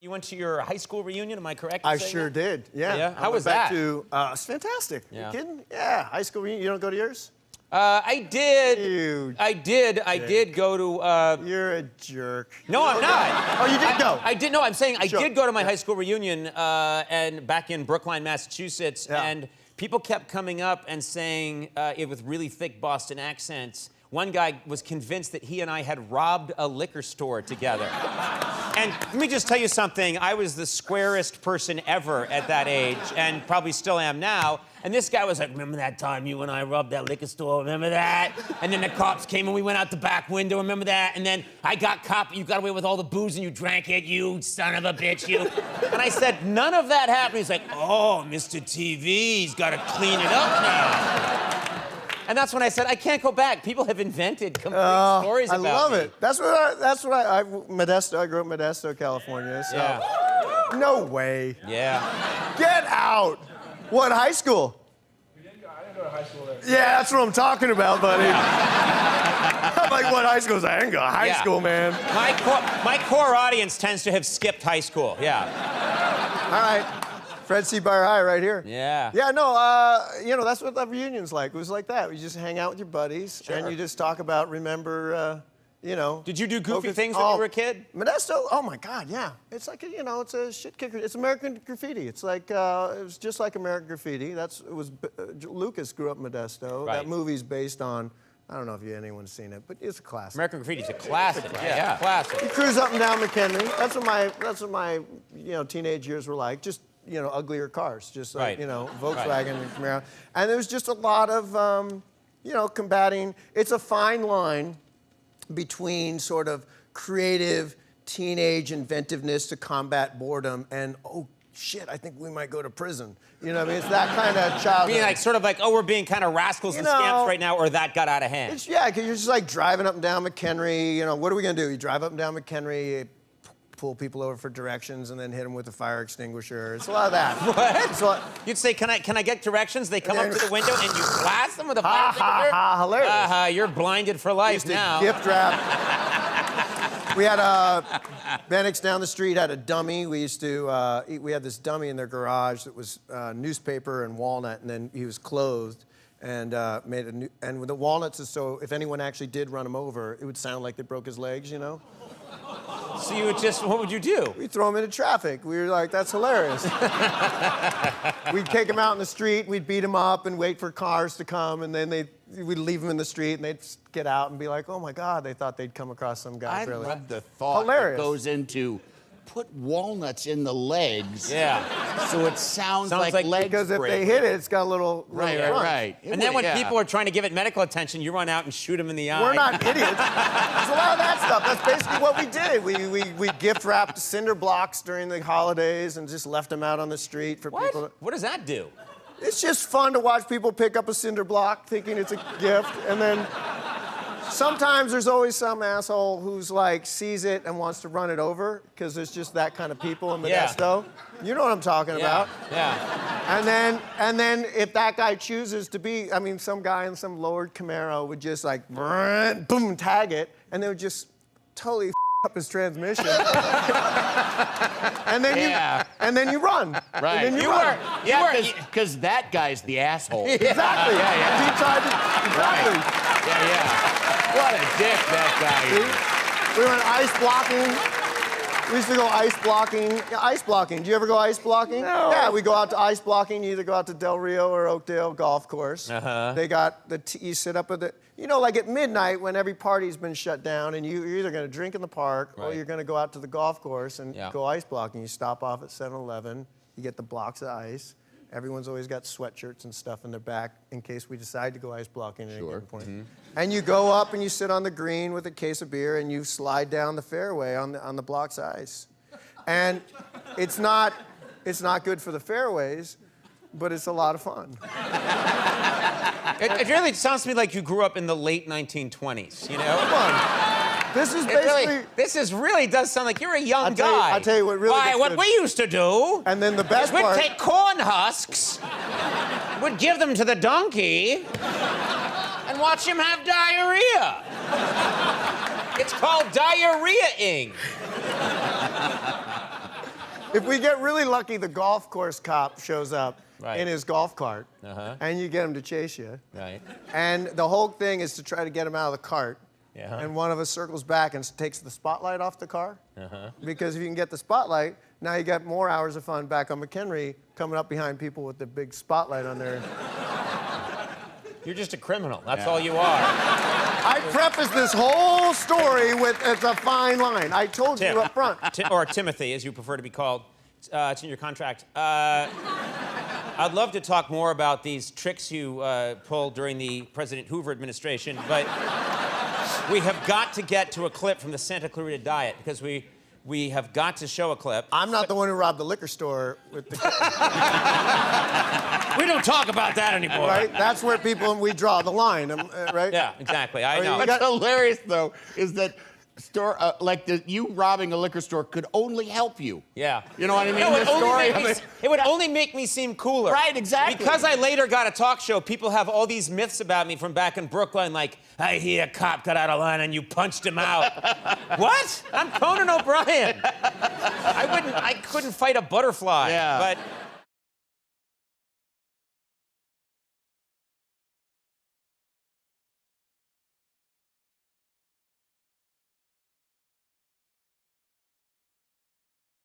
You went to your high school reunion, am I correct? in I saying sure that? did. Yeah. Yeah? How was back that? It's fantastic. Yeah. You kidding? Yeah. High school reunion. You don't go to yours? I did. You I did go to. You're a jerk. No, I'm not. Oh, you did go. I did. No, I'm saying I Sure. did go to my high school reunion and back in Brookline, Massachusetts, Yeah. and people kept coming up and saying it with really thick Boston accents. One guy was convinced that he and I had robbed a liquor store together. And let me just tell you something. I was the squarest person ever at that age, and probably still am now. And this guy was like, remember that time you and I robbed that liquor store? Remember that? And then the cops came and we went out the back window. Remember that? And then I got caught, you got away with all the booze and you drank it, you son of a bitch, you. And I said, none of that happened. He's like, oh, Mr. TV, he's got to clean it up now. And that's when I said, I can't go back. People have invented complete stories about me. I love it. That's what I Modesto. I grew up in Modesto, California. So. Yeah. No way. Yeah. Get out. What, high school? I didn't go to high school there. Yeah, that's what I'm talking about, buddy. I'm like, what high school? I didn't go to high school, man. My core audience tends to have skipped high school. Yeah. All right. Fred C. Byer High right here. Yeah. Yeah, no, that's what the reunion's like. It was like that. You just hang out with your buddies, and you just talk about, Did you do goofy things when you were a kid? Modesto? Oh, my God, yeah. It's like, it's a shit kicker. It's American Graffiti. It's like, it was just like American Graffiti. Lucas grew up in Modesto. Right. That movie's based on, I don't know if anyone's seen it, but it's a classic. American Graffiti is a classic. Yeah, classic. You cruise up and down McHenry. That's what my teenage years were like. Just, uglier cars. Just like, Volkswagen and Camaro. And there was just a lot of, combating. It's a fine line between sort of creative teenage inventiveness to combat boredom and, oh, shit, I think we might go to prison. You know what I mean? It's that kind of childhood. Being we're being kind of rascals and scamps right now, or that got out of hand. Because you're just like driving up and down McHenry. What are we going to do? You drive up and down McHenry, you pull people over for directions, and then hit them with a fire extinguisher. It's a lot of that. What? You'd say, can I get directions? They come up to the window and you blast them with a fire extinguisher? Hilarious. You're blinded for life now. Gift wrap. We had Benix down the street had a dummy. We had this dummy in their garage that was newspaper and walnut, and then he was clothed and and with the walnuts is so if anyone actually did run him over, it would sound like they broke his legs, So you would what would you do? We'd throw him into traffic. We were like, that's hilarious. We'd take him out in the street, we'd beat him up and wait for cars to come, and then we'd leave him in the street, and they'd get out and be like, oh my God, they thought they'd come across some guy. I love the thought that goes into put walnuts in the legs. Yeah. So it sounds like legs because if break. they hit it, it's got a little Right. And then when people are trying to give it medical attention, you run out and shoot them in the eye. We're not idiots. There's a lot of that stuff. That's basically what we did. We gift wrapped cinder blocks during the holidays and just left them out on the street for people. What does that do? It's just fun to watch people pick up a cinder block thinking it's a gift, and then sometimes there's always some asshole who's like sees it and wants to run it over because there's just that kind of people in Modesto. You know what I'm talking about. Yeah. And then if that guy chooses to be, some guy in some lowered Camaro would just like boom tag it, and they would just totally up his transmission. and then you run. Right. And then you run. Because that guy's the asshole. Exactly. Exactly. Yeah. What a dick that guy is. We went ice blocking. We used to go ice blocking. Yeah, ice blocking. Do you ever go ice blocking? No. Yeah, we go out to ice blocking. You either go out to Del Rio or Oakdale Golf Course. They got you sit up at like at midnight when every party's been shut down, and you're either going to drink in the park or you're going to go out to the golf course and go ice blocking. You stop off at 7-Eleven. You get the blocks of ice. Everyone's always got sweatshirts and stuff in their back in case we decide to go ice blocking at any given point. And you go up and you sit on the green with a case of beer and you slide down the fairway on the blocks of ice. And it's not good for the fairways, but it's a lot of fun. It really sounds to me like you grew up in the late 1920s, Come on. This is basically... This really does sound like you're a young guy. I'll tell you what really what we used to do... And then the best part... We'd take corn husks, we'd give them to the donkey, and watch him have diarrhea. It's called diarrhea-ing. If we get really lucky, the golf course cop shows up Right. in his golf cart, and you get him to chase you. Right. And the whole thing is to try to get him out of the cart. Yeah. And one of us circles back and takes the spotlight off the car. Because if you can get the spotlight, now you got more hours of fun back on McHenry coming up behind people with the big spotlight on their... You're just a criminal. That's all you are. I prefaced this whole story with it's a fine line. I told Tim. you up front. Or Timothy, as you prefer to be called. It's in your contract. I'd love to talk more about these tricks you pulled during the President Hoover administration, but we have got to get to a clip from the Santa Clarita Diet because we have got to show a clip. I'm not the one who robbed the liquor store with the... We don't talk about that anymore. Right? That's where we draw the line, right? Yeah, exactly. I know. What's hilarious, though, is that you robbing a liquor store could only help you. Yeah. You know what I mean? No, The it would only make me seem cooler. Right, exactly. Because I later got a talk show, people have all these myths about me from back in Brooklyn, like, I hear a cop got out of line and you punched him out. What? I'm Conan O'Brien. I couldn't fight a butterfly. Yeah. But